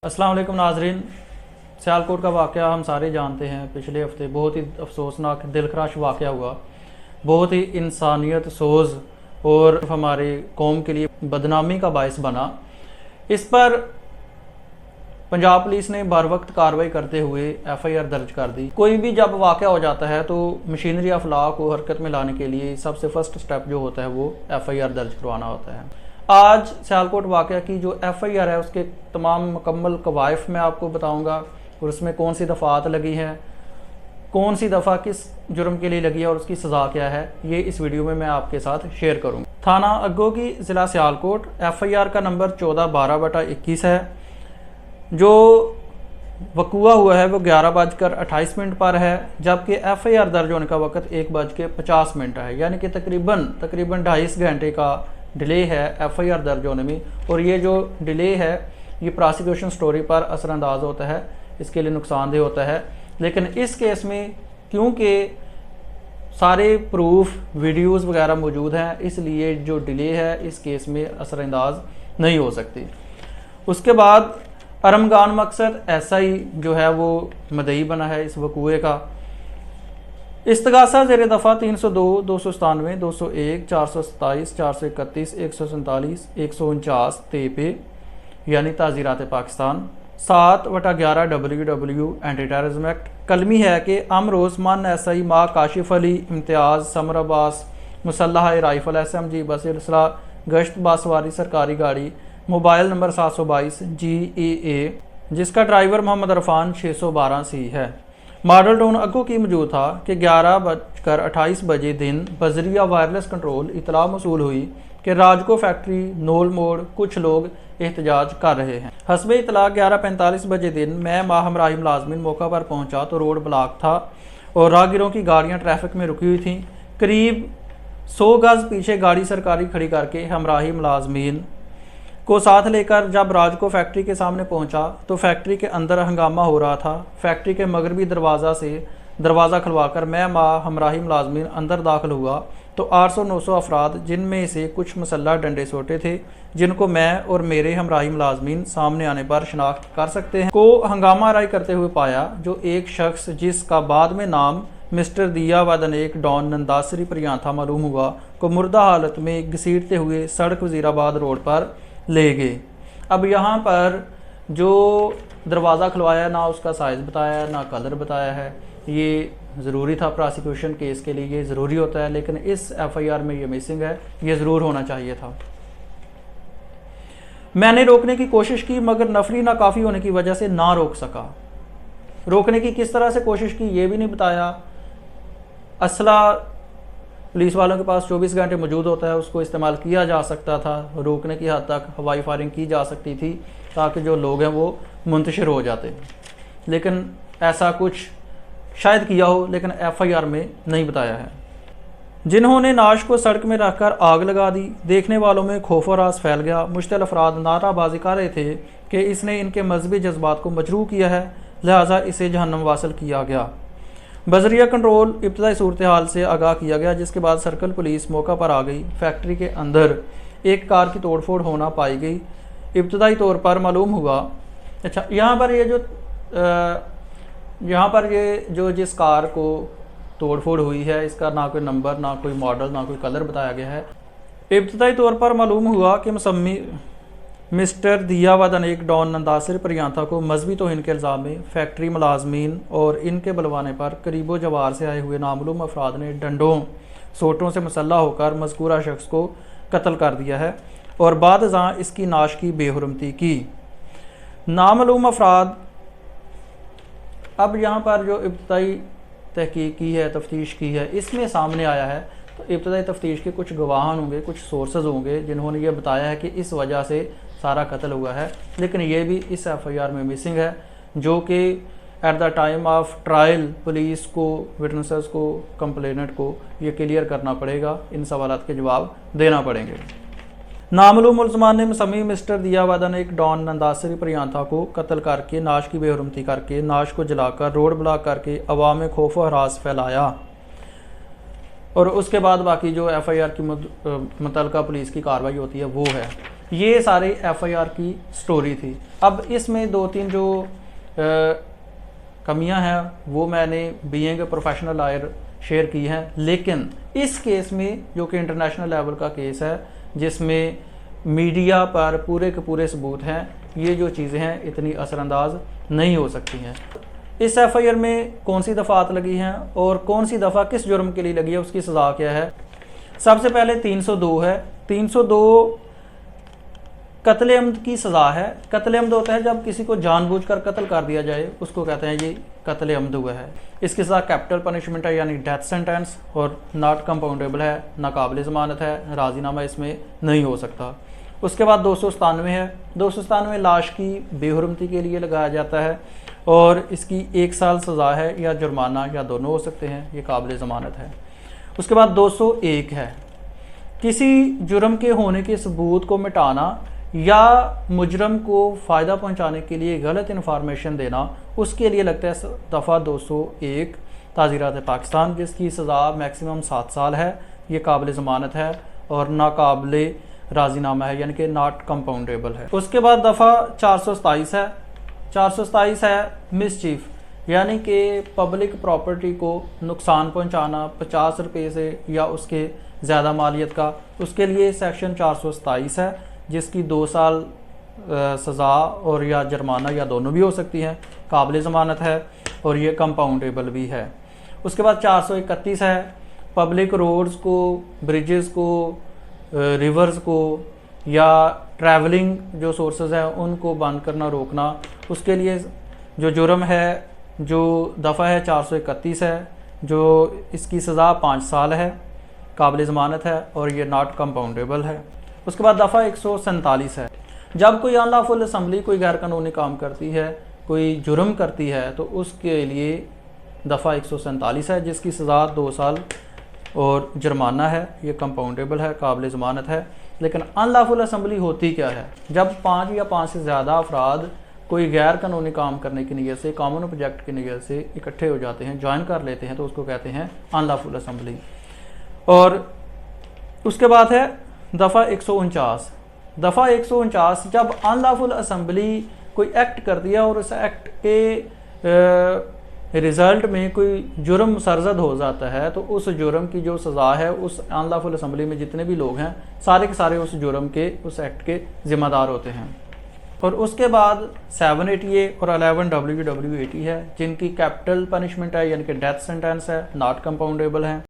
अस्सलाम वालेकुम नाजरीन। सियालकोट का वाक़या हम सारे जानते हैं। पिछले हफ्ते बहुत ही अफसोसनाक दिलखराश वाक़या हुआ, बहुत ही इंसानियत सोज़ और हमारे कौम के लिए बदनामी का बायस बना। इस पर पंजाब पुलिस ने बर वक्त कार्रवाई करते हुए FIR दर्ज कर दी। कोई भी जब वाक़या हो जाता है तो मशीनरी ऑफ लॉ को हरकत में लाने के लिए सबसे फर्स्ट स्टेप जो होता है वो FIR दर्ज करवाना होता है। आज सियालकोट वाक़या की जो FIR है उसके तमाम मुकम्मल कवायफ मैं आपको बताऊंगा और उसमें कौन सी दफ़ात लगी हैं, कौन सी दफ़ा किस जुर्म के लिए लगी है और उसकी सज़ा क्या है, ये इस वीडियो में मैं आपके साथ शेयर करूँगा। थाना अग्गो की ज़िला सियालकोट, FIR का नंबर 14/12/21 है। जो वकूआ हुआ है वो 11:28 पर है, जबकि FIR दर्ज होने का वक़्त 1:50 है, यानी कि तकरीबन 2.5 घंटे का डिले है FIR दर्ज होने में। और ये जो डिले है ये प्रोसिक्यूशन स्टोरी पर असरअंदाज होता है, इसके लिए नुकसानदेह होता है। लेकिन इस केस में क्योंकि सारे प्रूफ वीडियोस वगैरह मौजूद हैं, इसलिए जो डिले है इस केस में असरअंदाज नहीं हो सकती। उसके बाद अरमगान मकसद SI जो है वो मदई बना है इस वकूए का। इस्तगासा ज़ेर दफ़ा 302, 297, 201, 427, 431, 147, 149 पे यानी ताज़ीरात Pakistan 7/11 WW anti terrorism act. कलमी है कि अमरोज़ मन SI मा काशिफ अली इम्तियाज़ समर अब्बास मुसल्लह राइफल SMG बसिलसिला गश्त बासवारी सरकारी गाड़ी मोबाइल नंबर 722 GEA जिसका ड्राइवर मोहम्मद अरफान 612C है। मॉडल टाउन अग्गो की मौजूद था कि 11:28 दिन बजरिया वायरलेस कंट्रोल इतला मसूल हुई कि राजको फैक्ट्री नोल मोड़ कुछ लोग एहतजाज कर रहे हैं। हस्बे इतला 11:45 दिन मैं माहम राही मुलाजमिन मौका पर पहुंचा तो रोड ब्लॉक था और राहगीरों की गाड़ियां ट्रैफिक में रुकी हुई थीं। करीब 100 गज पीछे गाड़ी सरकारी खड़ी करके हमराही मुलाजमीन को साथ लेकर जब राजको फैक्ट्री के सामने पहुंचा तो फैक्ट्री के अंदर हंगामा हो रहा था। फैक्ट्री के मगरबी दरवाज़ा से दरवाज़ा खुलवाकर मैं हमराही मुलाजमीन अंदर दाखिल हुआ तो 800-900 अफराद, जिनमें से कुछ मुसल्लह डंडे सोटे थे, जिनको मैं और मेरे हमराही मुलाजमीन सामने आने पर शनाख्त कर सकते हैं, को हंगामा आराई करते हुए पाया। जो एक शख्स जिसका बाद में नाम मिस्टर दिया वदनेक डॉन नंदासरी प्रियांथा मालूम हुआ को मुर्दा हालत में घसीटते हुए सड़क वजीराबाद रोड पर ले गए। अब यहाँ पर जो दरवाज़ा खुलवाया ना उसका साइज़ बताया ना कलर बताया है, ये ज़रूरी था प्रोसिक्यूशन केस के लिए, ये ज़रूरी होता है, लेकिन इस FIR में ये मिसिंग है, ये ज़रूर होना चाहिए था। मैंने रोकने की कोशिश की मगर नफरी नाकाफ़ी होने की वजह से ना रोक सका। रोकने की किस तरह से कोशिश की ये भी नहीं बताया। असला पुलिस वालों के पास 24 घंटे मौजूद होता है, उसको इस्तेमाल किया जा सकता था, रोकने की हद तक हवाई फायरिंग की जा सकती थी ताकि जो लोग हैं वो मुंतशिर हो जाते। लेकिन ऐसा कुछ शायद किया हो, लेकिन FIR में नहीं बताया है। जिन्होंने नाश को सड़क में रखकर आग लगा दी, देखने वालों में खौफ और रास फैल गया। मुश्तिल अफराद नाराबाजी कर रहे थे कि इसने इनके मजहबी जज्बात को मजरूह किया है, लिहाजा इसे जहन्नम वासल किया गया। बजरिया कंट्रोल इब्तदाई सूरत हाल से आगाह किया गया, जिसके बाद सर्कल पुलिस मौका पर आ गई। फैक्ट्री के अंदर एक कार की तोड़फोड़ होना पाई गई। इब्तदाई तौर पर मालूम हुआ, अच्छा यहाँ पर ये जो जिस कार को तोड़फोड़ हुई है इसका ना कोई नंबर, ना कोई मॉडल, ना कोई कलर बताया गया है। इब्तदाई तौर पर मालूम हुआ कि मुसम्मी मिस्टर दिया वदनेक डॉन नंदासिर प्रियांथा को मजहबी तौहीन के इल्ज़ाम में फैक्ट्री मुलाजमीन और इनके बुलवाने पर करीबो जवार से आए हुए नामालूम अफराद ने डंडों सोटों से मुसल्लह होकर मज़कूरा शख्स को कत्ल कर दिया है और बाद अज़ां इसकी नाश की बेहुरमती की। नामालूम अफराद, अब यहाँ पर जो इब्तदाई तहकीक की है, तफ्तीश की है, इसमें सामने आया है तो इब्तदाई तफ्तीश के कुछ गवाहान होंगे, कुछ सोर्सेज होंगे जिन्होंने ये बताया है कि इस वजह से सारा कत्ल हुआ है, लेकिन ये भी इस FIR में मिसिंग है, जो कि at the time of trial police को, विटनेसेस को, कंप्लेनेंट को ये क्लियर करना पड़ेगा, इन सवालात के जवाब देना पड़ेंगे। नामालूम मुल्ज़मान ने मुसम्मी मिस्टर दिया वदनेक डॉन नंदासरी प्रियांथा को कत्ल करके नाश की बेहुरमती करके नाश को जलाकर रोड ब्लॉक करके अवाम में खौफ और हरास फैलाया और उसके बाद बाकी जो FIR की मुतल्लिका पुलिस की कार्रवाई होती है वो है। ये सारे एफआईआर की स्टोरी थी। अब इसमें 2-3 जो कमियां हैं वो मैंने बीइंग प्रोफेशनल लॉयर शेयर की हैं, लेकिन इस केस में जो कि इंटरनेशनल लेवल का केस है जिसमें मीडिया पर पूरे के पूरे सबूत हैं, ये जो चीज़ें हैं इतनी असरअंदाज नहीं हो सकती हैं। इस एफआईआर में कौन सी दफ़ात लगी हैं और कौन सी दफ़ा किस जुर्म के लिए लगी है, उसकी सज़ा क्या है। सबसे पहले 302 है। 302 कत्ल अमद की सज़ा है। कत्ल अमद होता है जब किसी को जानबूझकर कत्ल कर दिया जाए, उसको कहते हैं ये कत्ल अमद हुआ है। इसके साथ कैपिटल पनिशमेंट है यानी डेथ सेंटेंस, और नॉट कंपाउंडेबल है, नाकाबिल ज़मानत है, राजीनामा इसमें नहीं हो सकता। उसके बाद 297 है। 297 लाश की बेहुरमती के लिए लगाया जाता है और इसकी 1 साल सज़ा है या जुर्माना या दोनों हो सकते हैं, ये काबिल ज़मानत है। उसके बाद 201 है। किसी जुर्म के होने के सबूत को मिटाना या मुजरम को फ़ायदा पहुंचाने के लिए गलत इन्फॉर्मेशन देना, उसके लिए लगता है दफ़ा 201 ताज़ीरात पाकिस्तान, जिसकी सज़ा मैक्सिमम 7 साल है, ये काबिल ज़मानत है और नाकाबिल राजीनामा है यानी कि नॉट कंपाउंडेबल है। उसके बाद दफ़ा 427 है। 427 है मिसचीफ, यानी कि पब्लिक प्रॉपर्टी को नुकसान पहुंचाना 50 रुपये से या उसके ज़्यादा मालियत का, उसके लिए सेक्शन 427 है जिसकी 2 साल सज़ा और या जुर्माना या दोनों भी हो सकती हैं, काबिल ज़मानत है और ये कंपाउंडेबल भी है। उसके बाद 431 है। पब्लिक रोड्स को, ब्रिजेस को, रिवर्स को या ट्रैवलिंग जो सोर्सेज हैं उनको बंद करना, रोकना, उसके लिए जो जुर्म है, जो दफ़ा है 431 है, जो इसकी सज़ा 5 साल है, काबिल ज़मानत है और ये नॉट कंपाउंडेबल है। उसके बाद दफ़ा 147 है। जब कोई अनलॉफुल असम्बली कोई गैर कानूनी काम करती है, कोई जुर्म करती है, तो उसके लिए दफ़ा 147 है जिसकी सज़ा 2 साल और जुर्माना है, ये कंपाउंडेबल है, काबिल ज़मानत है। लेकिन अनलॉफुल असम्बली होती क्या है? जब 5 या 5 से ज़्यादा अफराद कोई गैर कानूनी काम करने की नीयत से, कॉमन प्रोजेक्ट की नीयत से इकट्ठे हो जाते हैं, ज्वाइन कर लेते हैं, तो उसको कहते हैं अनलॉफुल असम्बली। और उसके बाद है दफ़ा 149। दफ़ा 149 जब अनलॉफुल असम्बली कोई एक्ट कर दिया और उस एक्ट के रिज़ल्ट में कोई जुर्म सरजद हो जाता है, तो उस जुर्म की जो सज़ा है, उस अनलॉफुल असम्बली में जितने भी लोग हैं सारे के सारे उस जुर्म के, उस एक्ट के ज़िम्मेदार होते हैं। और उसके बाद 780A और 11WW80 है जिनकी कैपिटल पनिशमेंट है यानी कि डेथ सेंटेंस है, नॉट कंपाउंडेबल है।